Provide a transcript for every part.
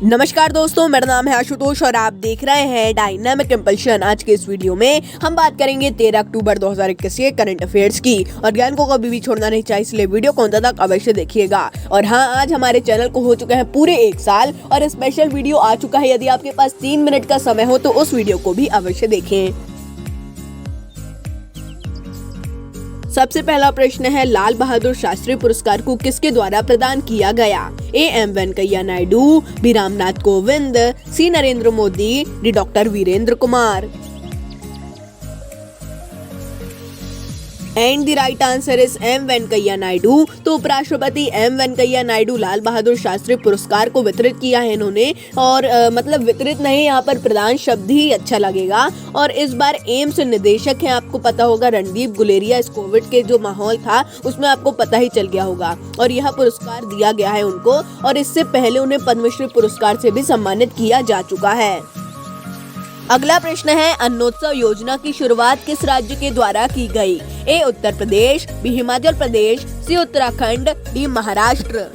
नमस्कार दोस्तों, मेरा नाम है आशुतोष और आप देख रहे हैं डायनामिक इम्पल्शन। आज के इस वीडियो में हम बात करेंगे 13 अक्टूबर 2021 के करंट अफेयर्स की। और ज्ञान को कभी भी छोड़ना नहीं चाहिए, इसलिए वीडियो को अंत तक अवश्य देखिएगा। और हाँ, आज हमारे चैनल को हो चुका है पूरे 1 साल और स्पेशल वीडियो आ चुका है। यदि आपके पास 3 मिनट का समय हो तो उस वीडियो को भी अवश्य देखें। सबसे पहला प्रश्न है, लाल बहादुर शास्त्री पुरस्कार को किसके द्वारा प्रदान किया गया? A M Venkaiah Naidu, B Ramnath Kovind, C Narendra Modi, D doctor Virendra Kumar. And the right answer is M Venkaiah Naidu. तो उपराष्ट्रपति एम वेंकैया नायडू लाल बहादुर शास्त्री पुरस्कार को वितरित किया है इन्होंने। और मतलब वितरित नहीं, यहाँ पर प्रदान शब्द ही अच्छा लगेगा। और इस बार एम्स निदेशक हैं, आपको पता होगा, रणदीप गुलेरिया। इस कोविड के जो माहौल था उसमें आपको पता ही चल गया होगा और यह पुरस्कार दिया गया है उनको। और इससे पहले उन्हें पद्मश्री पुरस्कार से भी सम्मानित किया जा चुका है। अगला प्रश्न है, अन्नोत्सव योजना की शुरुआत किस राज्य के द्वारा की गई? A Uttar Pradesh, B Himachal Pradesh, C Uttarakhand, D Maharashtra.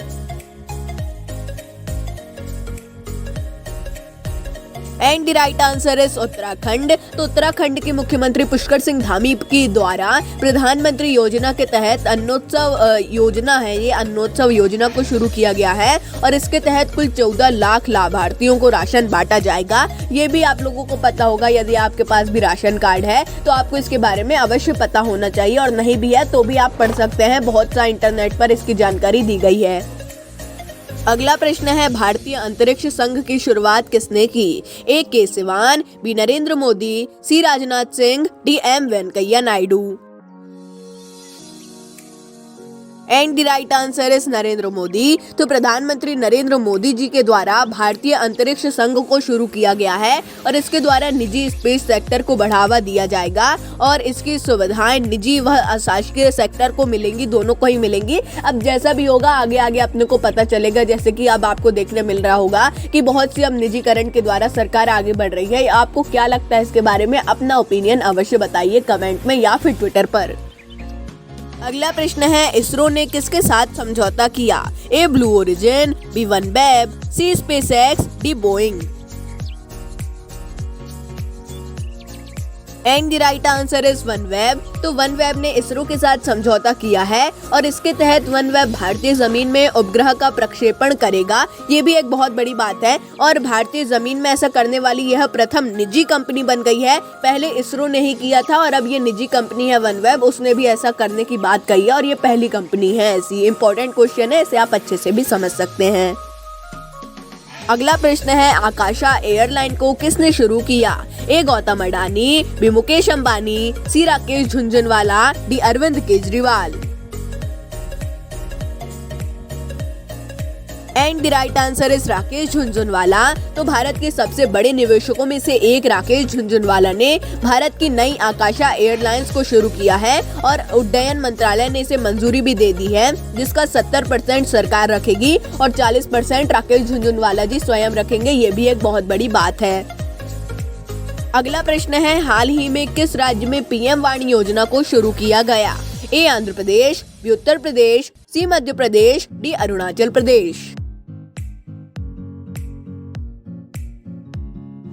And the right answer is Uttarakhand. तो उत्तराखंड के मुख्यमंत्री पुष्कर सिंह धामी के द्वारा प्रधानमंत्री योजना के तहत अन्नोत्सव योजना है, ये अन्नोत्सव योजना को शुरू किया गया है। और इसके तहत कुल 14 लाख लाभार्थियों को राशन बांटा जाएगा। ये भी आप लोगों को पता होगा, यदि आपके पास भी राशन कार्ड है तो आपको इसके बारे में अवश्य पता होना चाहिए। और नहीं भी है तो भी आप पढ़ सकते हैं, बहुत सा इंटरनेट पर इसकी जानकारी दी गई है। अगला प्रश्न है, भारतीय अंतरिक्ष संघ की शुरुआत किसने की? A K Sivan, B Narendra Modi, C Rajnath Singh, D M Venkaiah Naidu. And the right answer is Narendra Modi. तो प्रधानमंत्री नरेंद्र मोदी जी के द्वारा भारतीय अंतरिक्ष संघ को शुरू किया गया है। और इसके द्वारा निजी स्पेस सेक्टर को बढ़ावा दिया जाएगा और इसकी सुविधाएं निजी व अशासकीय सेक्टर को मिलेंगी, दोनों को ही मिलेंगी। अब जैसा भी होगा आगे आगे अपने को पता चलेगा। जैसे कि अब आपको देखने मिल रहा होगा कि बहुत सी अब निजीकरण के द्वारा सरकार आगे बढ़ रही है। आपको क्या लगता है इसके बारे में? अपना ओपिनियन अवश्य बताइए कमेंट में या फिर ट्विटर पर। अगला प्रश्न है, इसरो ने किसके साथ समझौता किया? A Blue Origin, B OneWeb, C SpaceX, D Boeing. And the right answer is OneWeb. तो वनवेब ने इसरो के साथ समझौता किया है और इसके तहत वनवेब भारतीय जमीन में उपग्रह का प्रक्षेपण करेगा। ये भी एक बहुत बड़ी बात है और भारतीय जमीन में ऐसा करने वाली यह प्रथम निजी कंपनी बन गई है। पहले इसरो ने ही किया था और अब ये निजी कंपनी है वनवेब, उसने भी ऐसा करने की बात कही है और ये पहली कंपनी है ऐसी। इंपॉर्टेंट क्वेश्चन है, इसे आप अच्छे से भी समझ सकते हैं। अगला प्रश्न है, आकाशा एयरलाइन को किसने शुरू किया? A Gautam Adani, B Mukesh Ambani, C Rakesh Jhunjhunwala, D Arvind Kejriwal. And the right answer is Rakesh Jhunjhunwala. तो भारत के सबसे बड़े निवेशकों में से एक राकेश झुनझुनवाला ने भारत की नई आकाशा एयरलाइंस को शुरू किया है और उड्डयन मंत्रालय ने इसे मंजूरी भी दे दी है, जिसका 70% सरकार रखेगी और 40% राकेश झुनझुनवाला जी स्वयं रखेंगे। ये भी एक बहुत बड़ी बात है। अगला प्रश्न है, हाल ही में किस राज्य में पीएम वाणी योजना को शुरू किया गया? A Andhra Pradesh, B Uttar Pradesh, C Madhya Pradesh, D Arunachal Pradesh.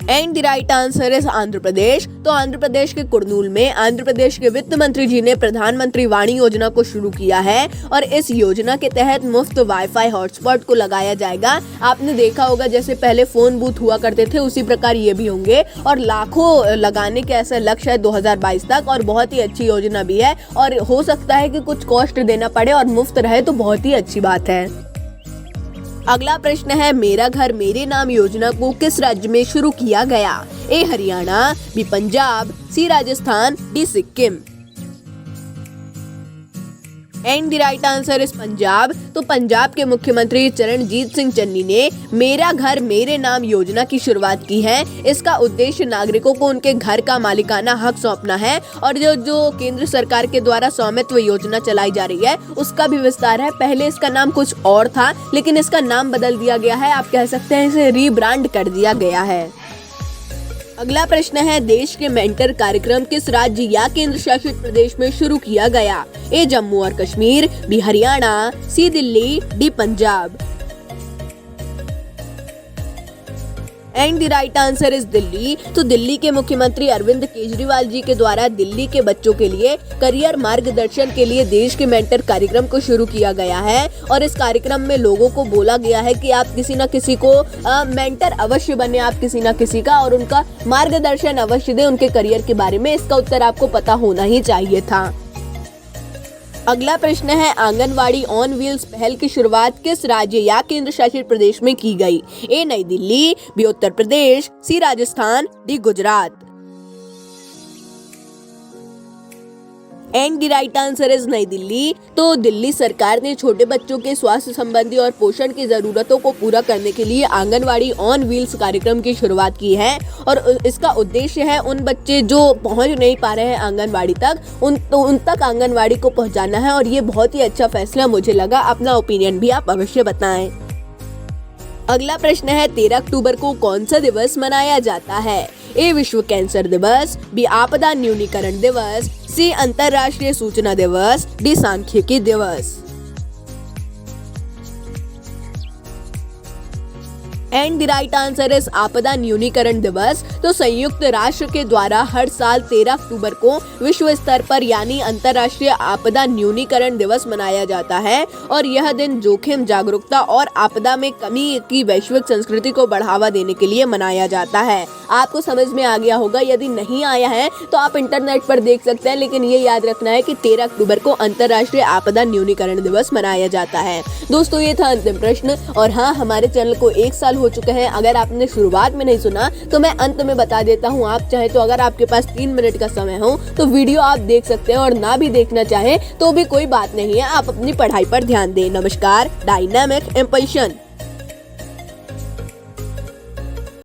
And the right answer is Andhra Pradesh. तो आंध्र प्रदेश के कुर्नूल में आंध्र प्रदेश के वित्त मंत्री जी ने प्रधानमंत्री वाणी योजना को शुरू किया है और इस योजना के तहत मुफ्त वाईफाई हॉटस्पॉट को लगाया जाएगा। आपने देखा होगा जैसे पहले फोन बूथ हुआ करते थे, उसी प्रकार ये भी होंगे और लाखों लगाने के ऐसा लक्ष्य है 2022 तक। और बहुत ही अच्छी योजना भी है और हो सकता है कि कुछ कॉस्ट देना पड़े और मुफ्त रहे तो बहुत ही अच्छी बात है। अगला प्रश्न है, मेरा घर मेरे नाम योजना को किस राज्य में शुरू किया गया? A Haryana, B Punjab, C Rajasthan, D Sikkim. And the right answer is Punjab. तो पंजाब के मुख्यमंत्री चरणजीत सिंह चन्नी ने मेरा घर मेरे नाम योजना की शुरुआत की है। इसका उद्देश्य नागरिकों को उनके घर का मालिकाना हक सौंपना है और जो केंद्र सरकार के द्वारा स्वामित्व योजना चलाई जा रही है उसका भी विस्तार है। पहले इसका नाम कुछ और था लेकिन इसका नाम बदल दिया गया है, आप कह सकते हैं इसे रीब्रांड कर दिया गया है। अगला प्रश्न है, देश के मेंटर कार्यक्रम किस राज्य या केंद्र शासित प्रदेश में शुरू किया गया? ए जम्मू और Kashmir, B Haryana, C Delhi, D Punjab. And the right answer is Delhi. तो दिल्ली के मुख्यमंत्री अरविंद केजरीवाल जी के द्वारा दिल्ली के बच्चों के लिए करियर मार्गदर्शन के लिए देश के मेंटर कार्यक्रम को शुरू किया गया है और इस कार्यक्रम में लोगों को बोला गया है कि आप किसी न किसी को मेंटर अवश्य बने, आप किसी न किसी का, और उनका मार्गदर्शन अवश्य दें उनके करियर के बारे में। इसका उत्तर आपको पता होना ही चाहिए था। अगला प्रश्न है, आंगनवाड़ी ऑन व्हील्स पहल की शुरुआत किस राज्य या केंद्र शासित प्रदेश में की गई? A Nai Delhi, B Uttar Pradesh, C Rajasthan, D Gujarat. And the right answer is Nai Delhi. तो दिल्ली सरकार ने छोटे बच्चों के स्वास्थ्य संबंधी और पोषण की जरूरतों को पूरा करने के लिए आंगनवाड़ी ऑन व्हील्स कार्यक्रम की शुरुआत की है और इसका उद्देश्य है उन बच्चे जो पहुंच नहीं पा रहे हैं आंगनवाड़ी तक, उन तक आंगनवाड़ी को पहुंचाना है और ये बहुत ही अच्छा फैसला मुझे लगा। अपना ओपिनियन भी आप अवश्य बताएं। अगला प्रश्न है, 13 अक्टूबर को कौन सा दिवस मनाया जाता है? ए विश्व कैंसर दिवस, बी आपदा न्यूनीकरण दिवस, सी अंतर्राष्ट्रीय सूचना दिवस, डी सांख्यिकी दिवस। And the right answer is आपदा न्यूनीकरण दिवस। तो संयुक्त राष्ट्र के द्वारा हर साल 13 अक्टूबर को विश्व स्तर पर यानी अंतर्राष्ट्रीय आपदा न्यूनीकरण दिवस मनाया जाता है और यह दिन जोखिम जागरूकता और आपदा में कमी की वैश्विक संस्कृति को बढ़ावा देने के लिए मनाया जाता है। आपको समझ में आ गया होगा, यदि नहीं आया है तो आप इंटरनेट पर देख सकते हैं, लेकिन ये याद रखना है कि 13 अक्टूबर को अंतर्राष्ट्रीय आपदा न्यूनीकरण दिवस मनाया जाता है। दोस्तों, ये था अंतिम प्रश्न। और हाँ, हमारे चैनल को 1 साल हो चुका है। अगर आपने शुरुआत में नहीं सुना तो मैं अंत में बता देता हूँ। आप चाहे तो अगर आपके पास 3 मिनट का समय हो तो वीडियो आप देख सकते हैं और ना भी देखना चाहे तो भी कोई बात नहीं है, आप अपनी पढ़ाई पर ध्यान दें। नमस्कार, डायनामिक इम्पल्शन।